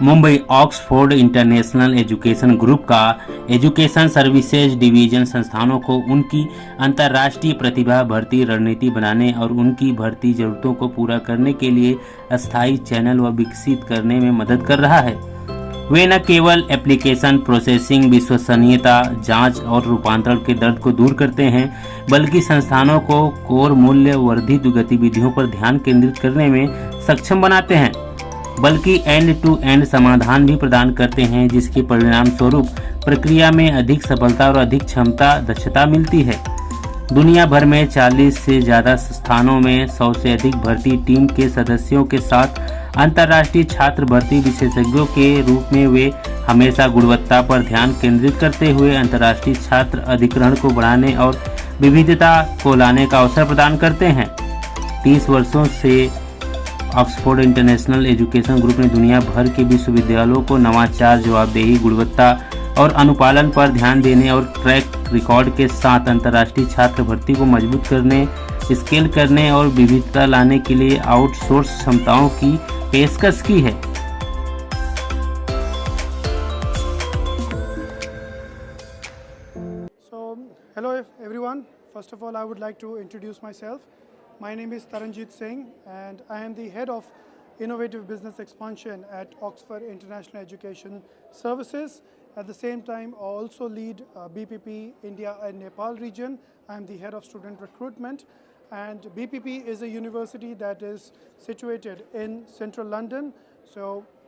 Mumbai Oxford international education group का education services division संस्थानों को उनकी अंतर्राष्ट्रीय प्रतिभा भर्ती रणनीति बनाने और उनकी भर्ती जरूरतों को पूरा करने के लिए अस्थायी चैनल व विकसित करने में मदद कर रहा है। वे न केवल एप्लीकेशन प्रोसेसिंग, विश्वसनीयता, जांच और रूपांतरण के दर्द को दूर करते हैं, बल्कि संस्थानों को कोर मूल्य वर्धित गतिविधियों पर ध्यान केंद्रित करने में सक्षम बनाते हैं, बल्कि एंड टू एंड समाधान भी प्रदान करते हैं, जिसके परिणाम स्वरूप प्रक्रिया में अधिक सफलता और अधिक दक्षता मिलती है। दुनिया भर में 40 से ज़्यादा स्थानों में 100 से अधिक भर्ती टीम के सदस्यों के साथ अंतर्राष्ट्रीय छात्र भर्ती विशेषज्ञों के रूप में वे हमेशा गुणवत्ता पर ध्यान केंद्रित करते हुए अंतर्राष्ट्रीय छात्र अधिग्रहण को बढ़ाने और विविधता को लाने का अवसर प्रदान करते हैं। 30 वर्षों से ऑक्सफोर्ड इंटरनेशनल एजुकेशन ग्रुप ने दुनिया भर के विश्वविद्यालयों को नवाचार, जवाबदेही, गुणवत्ता और अनुपालन पर ध्यान देने और ट्रैक रिकॉर्ड के साथ अंतर्राष्ट्रीय छात्र भर्ती को मजबूत करने, स्केल करने और विविधता लाने के लिए आउटसोर्स क्षमताओं की पेशकश की है। So, hello everyone. First of all, I would like to introduce myself. My name is Taranjit Singh and I am the head of Innovative Business Expansion at Oxford International Education Services. At the same time, I also lead BPP India and Nepal region. I am the head of student recruitment, and BPP is a university that is situated in central London.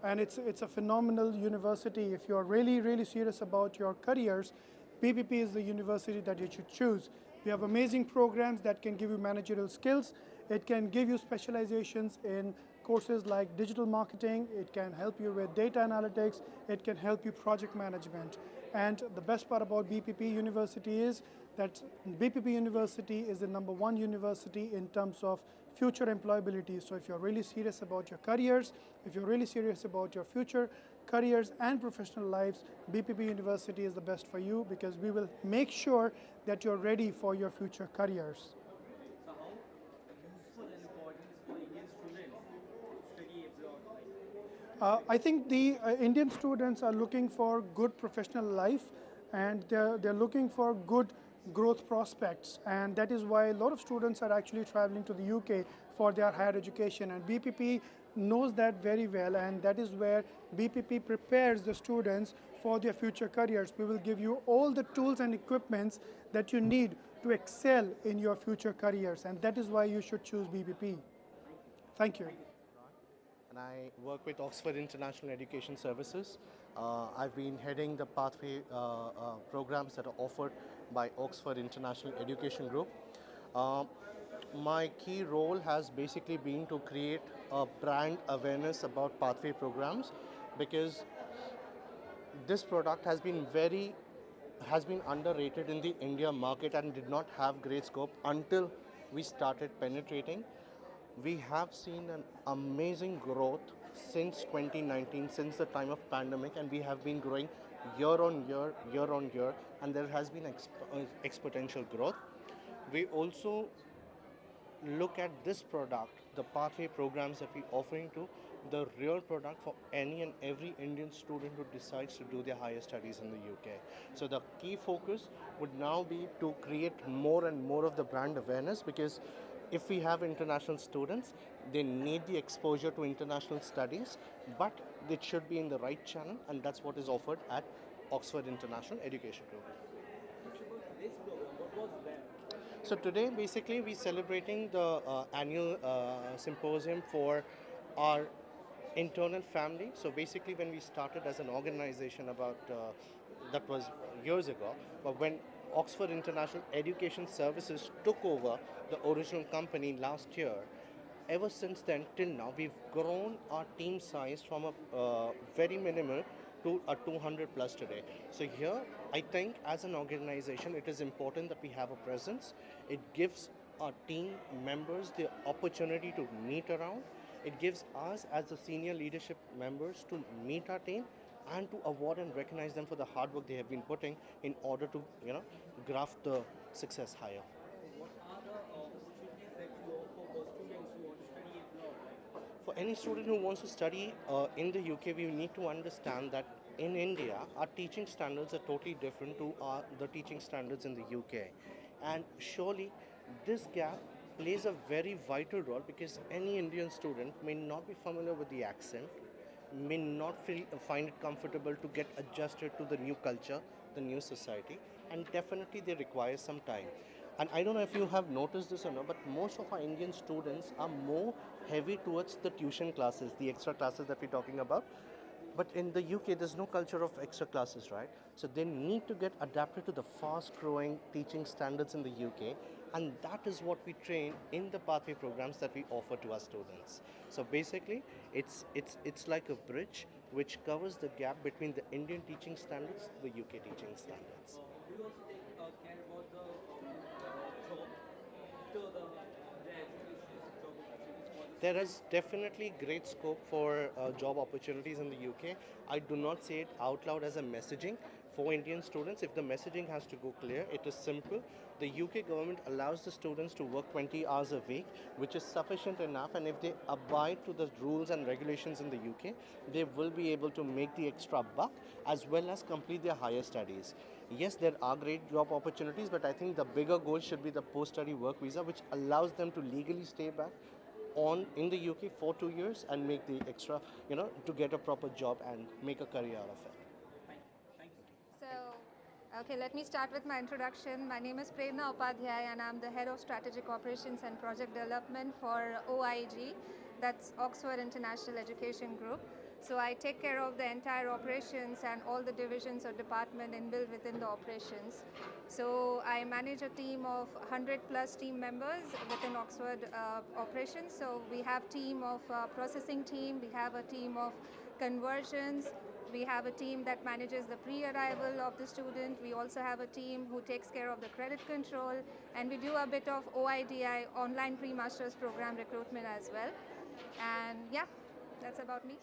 And it's a phenomenal university. If you're really serious about your careers, BPP is the university that you should choose. We have amazing programs that can give you managerial skills. It can give you specializations in courses like digital marketing. It can help you with data analytics. It can help you project management. And the best part about BPP University is that BPP University is the #1 university in terms of future employability. So if you're really serious about your careers, if you're really serious about your future careers and professional lives, BPP University is the best for you, because we will make sure that you're ready for your future careers. So how useful and important is for Indian students to study abroad? I think the Indian students are looking for good professional life, and they're looking for good growth prospects, and that is why a lot of students are actually traveling to the UK for their higher education, and BPP knows that very well, and that is where BPP prepares the students for their future careers. We will give you all the tools and equipments that you need to excel in your future careers, and that is why you should choose BPP. Thank you. And I work with Oxford International Education Services. I've been heading the pathway programs that are offered by Oxford International Education Group. My key role has basically been to create a brand awareness about pathway programs, because this product has been underrated in the India market and did not have great scope until we started penetrating. We have seen an amazing growth since 2019, since the time of pandemic, and we have been growing year on year, and there has been exponential growth. We also look at this product, the pathway programs that we're offering to, the real product for any and every Indian student who decides to do their higher studies in the UK. So the key focus would now be to create more and more of the brand awareness, because if we have international students, they need the exposure to international studies, but it should be in the right channel, and that's what is offered at Oxford International Education Group. This program, what was that? So today, basically, we're celebrating the annual symposium for our internal family. So basically, when we started as an organization that was years ago, but when Oxford International Education Services took over the original company last year, ever since then till now, we've grown our team size from a very minimal to a 200 plus today. So here, I think as an organization, it is important that we have a presence. It gives our team members the opportunity to meet around. It gives us as the senior leadership members to meet our team and to award and recognize them for the hard work they have been putting in order to, graft the success higher. What are the opportunities that you offer for students who want to study abroad? For any student who wants to study in the UK, we need to understand that in India, our teaching standards are totally different to the teaching standards in the UK. And surely this gap plays a very vital role because any Indian student may not be familiar with the accent, may not find it comfortable to get adjusted to the new culture, the new society, and definitely they require some time. And I don't know if you have noticed this or not, but most of our Indian students are more heavy towards the tuition classes, the extra classes that we're talking about. But in the UK, there's no culture of extra classes, right? So they need to get adapted to the fast-growing teaching standards in the UK, and that is what we train in the pathway programs that we offer to our students. So basically, it's like a bridge which covers the gap between the Indian teaching standards, the UK teaching standards. Do you also take care about the job after the education, job opportunities for the There is definitely great scope for job opportunities in the UK. I do not say it out loud as a messaging for Indian students. If the messaging has to go clear, it is simple. The UK government allows the students to work 20 hours a week, which is sufficient enough, and if they abide to the rules and regulations in the UK, they will be able to make the extra buck as well as complete their higher studies. Yes, there are great job opportunities, but I think the bigger goal should be the post-study work visa, which allows them to legally stay back in the UK for 2 years and make the extra, to get a proper job and make a career out of it. So, okay, let me start with my introduction. My name is Prerna Upadhyay and I'm the Head of Strategic Operations and Project Development for OIG, that's Oxford International Education Group. So I take care of the entire operations and all the divisions or department inbuilt within the operations. So I manage a team of 100 plus team members within Oxford operations. So we have team of processing team, we have a team of conversions, we have a team that manages the pre-arrival of the student. We also have a team who takes care of the credit control, and we do a bit of OIDI, online pre-masters program recruitment as well. And yeah, that's about me.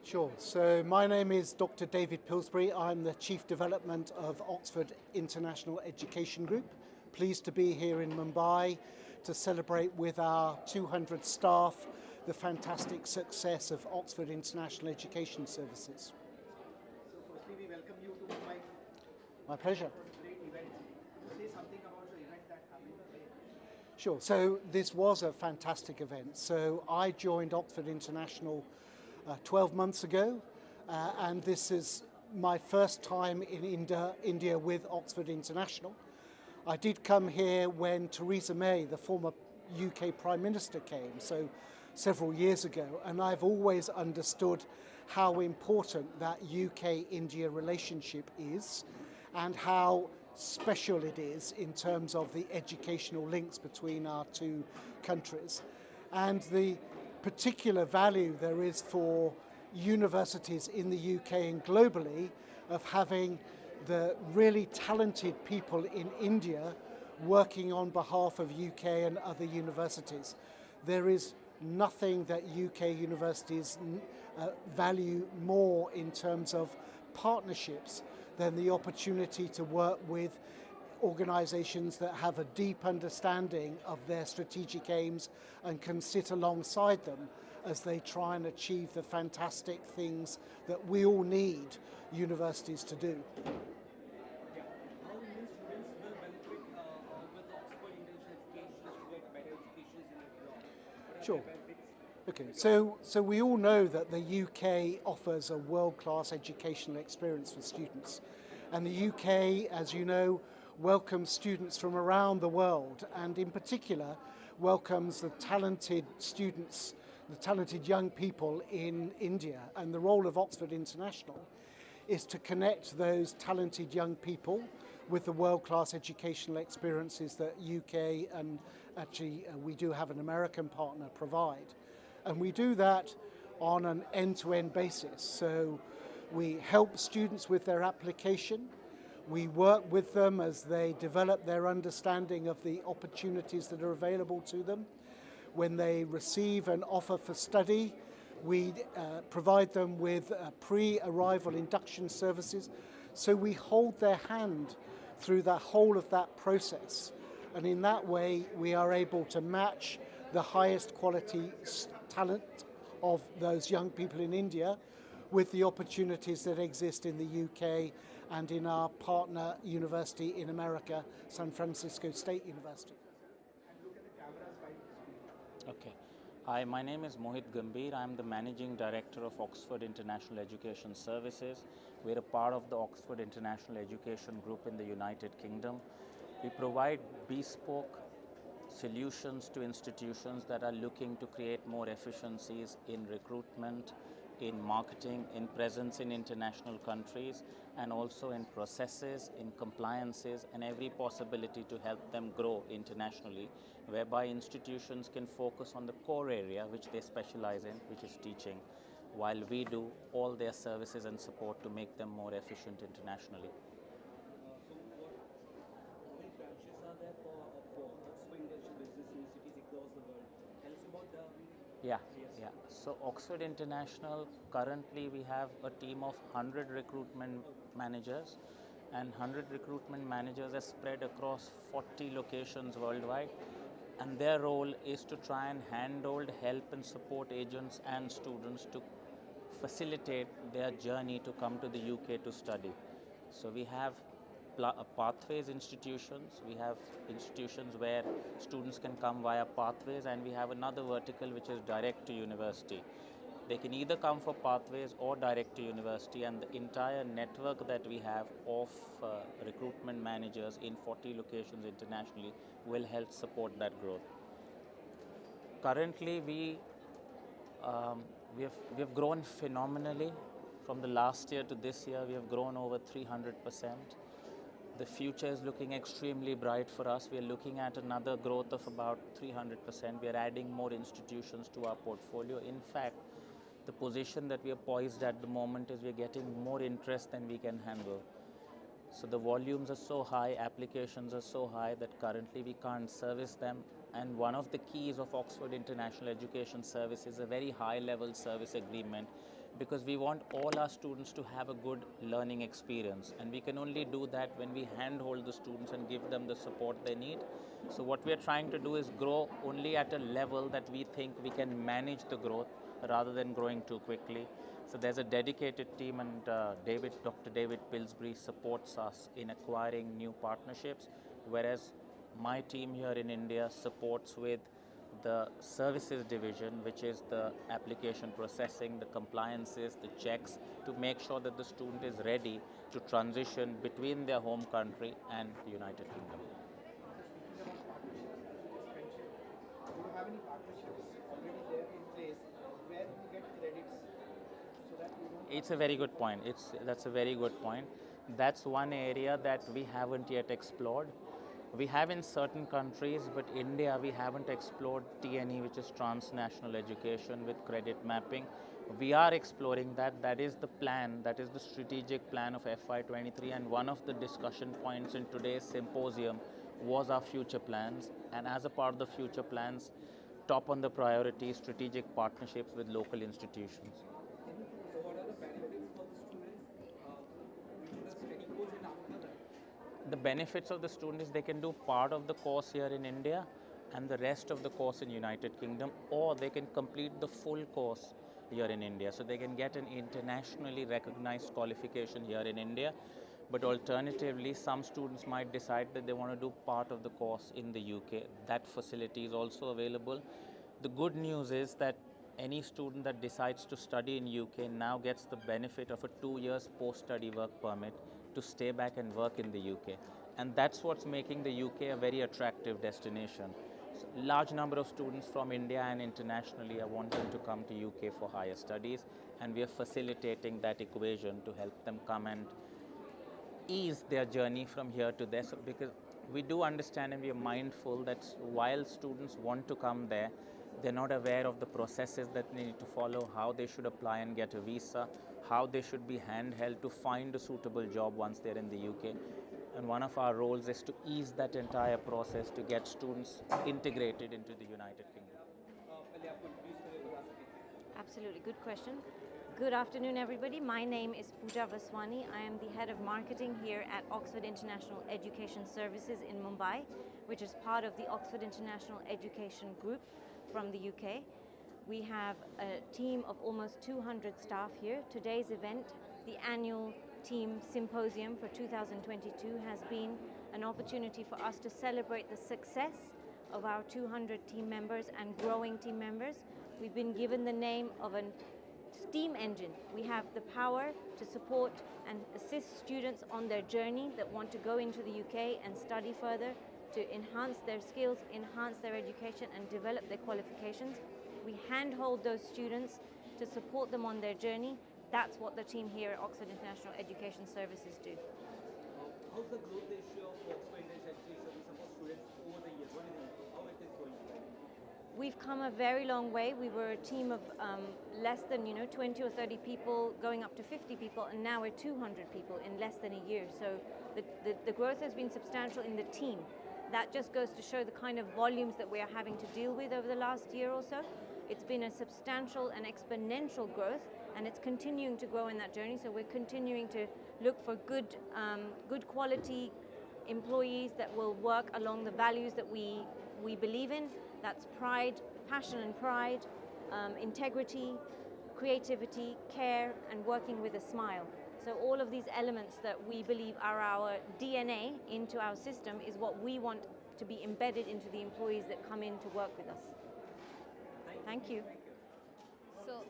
Sure. So my name is Dr. David Pillsbury. I'm the Chief Development of Oxford International Education Group. Pleased to be here in Mumbai to celebrate with our 200 staff the fantastic success of Oxford International Education Services. So firstly, we welcome you to Mumbai. My pleasure. Great event. Say something about the event that happened today. Sure. So this was a fantastic event. So I joined Oxford International 12 months ago, and this is my first time in India with Oxford International. I did come here when Theresa May, the former UK Prime Minister, came, so several years ago, and I've always understood how important that UK-India relationship is and how special it is in terms of the educational links between our two countries and the particular value there is for universities in the UK and globally of having the really talented people in India working on behalf of UK and other universities. There is nothing that UK universities value more in terms of partnerships than the opportunity to work with organizations that have a deep understanding of their strategic aims and can sit alongside them as they try and achieve the fantastic things that we all need universities to do. Yeah. How Indian students will benefit with Oxford International Education to get better educations in abroad? What are Sure. the benefits? Okay, so we all know that the UK offers a world-class educational experience for students. And the UK, as you know, welcomes students from around the world, and in particular welcomes the talented students, the talented young people in India. And the role of Oxford International is to connect those talented young people with the world-class educational experiences that UK and actually we do have an American partner provide. And we do that on an end-to-end basis. So we help students with their application. We work with them as they develop their understanding of the opportunities that are available to them. When they receive an offer for study, we provide them with pre-arrival induction services. So we hold their hand through the whole of that process. And in that way, we are able to match the highest quality talent of those young people in India with the opportunities that exist in the UK and in our partner university in America, San Francisco State University. Okay. Hi, my name is Mohit Gambhir. I'm the Managing Director of Oxford International Education Services. We're a part of the Oxford International Education Group in the United Kingdom. We provide bespoke solutions to institutions that are looking to create more efficiencies in recruitment, in marketing, in presence in international countries, and also in processes, in compliances, and every possibility to help them grow internationally, whereby institutions can focus on the core area which they specialize in, which is teaching, while we do all their services and support to make them more efficient internationally. So how many branches are there for Oxford International Business Universities across the world? Tell us about the Yeah. So Oxford International, currently we have a team of 100 recruitment managers, and 100 recruitment managers are spread across 40 locations worldwide, and their role is to try and handhold, help and support agents and students to facilitate their journey to come to the UK to study. So we have pathways institutions, we have institutions where students can come via pathways, and we have another vertical which is direct to university. They can either come for pathways or direct to university, and the entire network that we have of recruitment managers in 40 locations internationally will help support that growth. Currently we have grown phenomenally. From the last year to this year, we have grown over 300%. The future is looking extremely bright for us. We are looking at another growth of about 300%. We are adding more institutions to our portfolio. In fact, the position that we are poised at the moment is we are getting more interest than we can handle. So the volumes are so high, applications are so high that currently we can't service them. And one of the keys of Oxford International Education Service is a very high level service agreement, because we want all our students to have a good learning experience, and we can only do that when we handhold the students and give them the support they need. So what we are trying to do is grow only at a level that we think we can manage the growth rather than growing too quickly. So there's a dedicated team, and Dr. David Pillsbury supports us in acquiring new partnerships, whereas my team here in India supports with the services division, which is the application processing, the compliances, the checks, to make sure that the student is ready to transition between their home country and the United Kingdom. Do you have any partnerships already there in place where you get credits so that you don't? It's a very good point. That's a very good point. That's one area that we haven't yet explored. We have in certain countries, but India, we haven't explored TNE, which is transnational education with credit mapping. We are exploring that. That is the plan. That is the strategic plan of FY23. And one of the discussion points in today's symposium was our future plans. And as a part of the future plans, top on the priority, strategic partnerships with local institutions. So what are the benefits for the students doing the study course and after that? The benefits of the student is they can do part of the course here in India and the rest of the course in United Kingdom, or they can complete the full course here in India. So they can get an internationally recognized qualification here in India, but alternatively some students might decide that they want to do part of the course in the UK. That facility is also available. The good news is that any student that decides to study in UK now gets the benefit of a 2 years post-study work permit to stay back and work in the UK. And that's what's making the UK a very attractive destination. So large number of students from India and internationally are wanting to come to UK for higher studies, and we are facilitating that equation to help them come and ease their journey from here to there. So because we do understand and we are mindful that while students want to come there, they're not aware of the processes that they need to follow, how they should apply and get a visa, how they should be handheld to find a suitable job once they're in the UK. And one of our roles is to ease that entire process to get students integrated into the United Kingdom. Absolutely, good question. Good afternoon, everybody. My name is Pooja Vaswani. I am the head of marketing here at Oxford International Education Services in Mumbai. which is part of the Oxford International Education Group from the UK. We have a team of almost 200 staff here. Today's event, the annual team symposium for 2022, has been an opportunity for us to celebrate the success of our 200 team members and growing team members. We've been given the name of a steam engine. We have the power to support and assist students on their journey that want to go into the UK and study further, to enhance their skills, enhance their education and develop their qualifications. We handhold those students to support them on their journey. That's what the team here at Oxford International Education Services do. How's the growth ratio of Oxford International Education with students over the years? What do you think? How it is going? We've come a very long way. We were a team of less than 20 or 30 people, going up to 50 people, and now we're 200 people in less than a year. So the growth has been substantial in the team. That just goes to show the kind of volumes that we are having to deal with over the last year or so. It's been a substantial and exponential growth, and it's continuing to grow in that journey. So we're continuing to look for good quality employees that will work along the values that we believe in. That's pride, passion and pride, integrity, creativity, care, and working with a smile. So all of these elements that we believe are our DNA into our system is what we want to be embedded into the employees that come in to work with us. Thank you. So,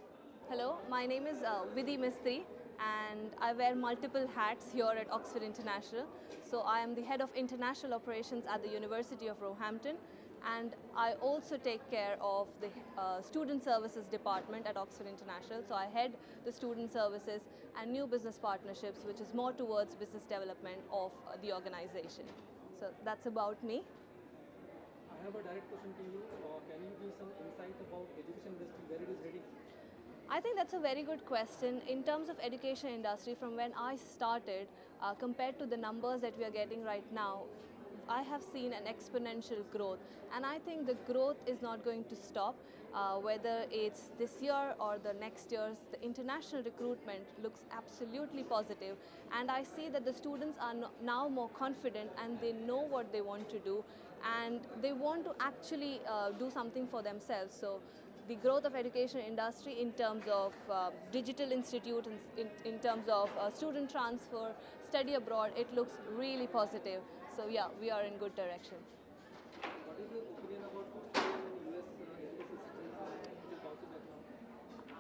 hello, my name is Vidhi Mistry, and I wear multiple hats here at Oxford International. So I am the head of international operations at the University of Roehampton, and I also take care of the student services department at Oxford International. So I head the student services and new business partnerships, which is more towards business development of the organization. So that's about me. I have a direct question to you. Can you give some insight about education industry, where it is heading? I think that's a very good question. In terms of education industry, from when I started, compared to the numbers that we are getting right now, I have seen an exponential growth, and I think the growth is not going to stop. Whether it's this year or the next years, the international recruitment looks absolutely positive, and I see that the students are now more confident and they know what they want to do, and they want to actually do something for themselves. So the growth of education industry in terms of digital institute, in terms of student transfer, study abroad, it looks really positive. So yeah, we are in good direction. What is your opinion about Australia and US education systems which are bouncing back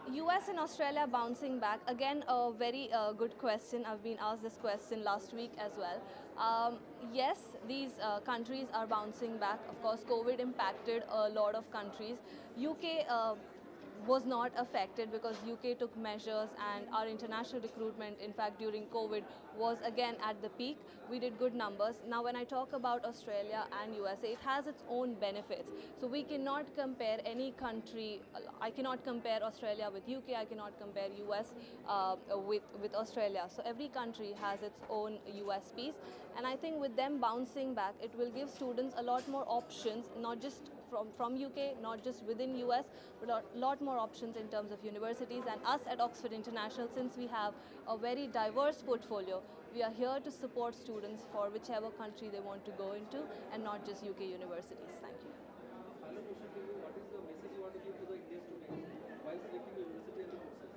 now? US and Australia bouncing back. Again, a very good question. I've been asked this question last week as well. Yes, these countries are bouncing back. Of course, COVID impacted a lot of countries. UK was not affected because UK took measures, and our international recruitment, in fact during COVID, was again at the peak. We did good numbers. Now when I talk about Australia and USA, it has its own benefits. So we cannot compare any country. I cannot compare Australia with UK, I cannot compare US with Australia. So every country has its own USPs, and I think with them bouncing back, it will give students a lot more options, not just from UK, not just within US, but a lot more options in terms of universities. And us at Oxford International, since we have a very diverse portfolio, we are here to support students for whichever country they want to go into, and not just UK universities. Thank you. Final question to you, what is the message you want to give to the Indian students while selecting the university and the courses?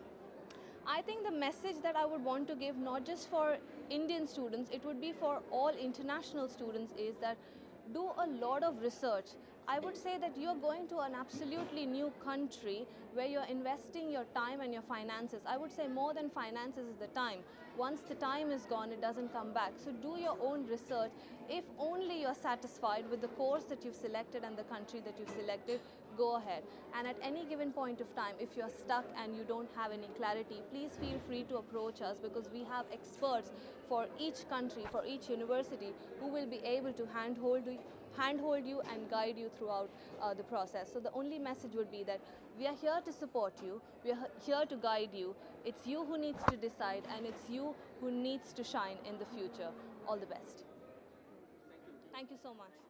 I think the message that I would want to give, not just for Indian students, it would be for all international students, is that do a lot of research. I would say that you're going to an absolutely new country where you're investing your time and your finances. I would say more than finances is the time. Once the time is gone, it doesn't come back. So do your own research. If only you're satisfied with the course that you've selected and the country that you've selected, go ahead. And at any given point of time, if you're stuck and you don't have any clarity, please feel free to approach us, because we have experts for each country, for each university, who will be able to handhold you and guide you throughout the process. So the only message would be that we are here to support you, we are here to guide you. It's you who needs to decide, and it's you who needs to shine in the future. All the best. Thank you so much.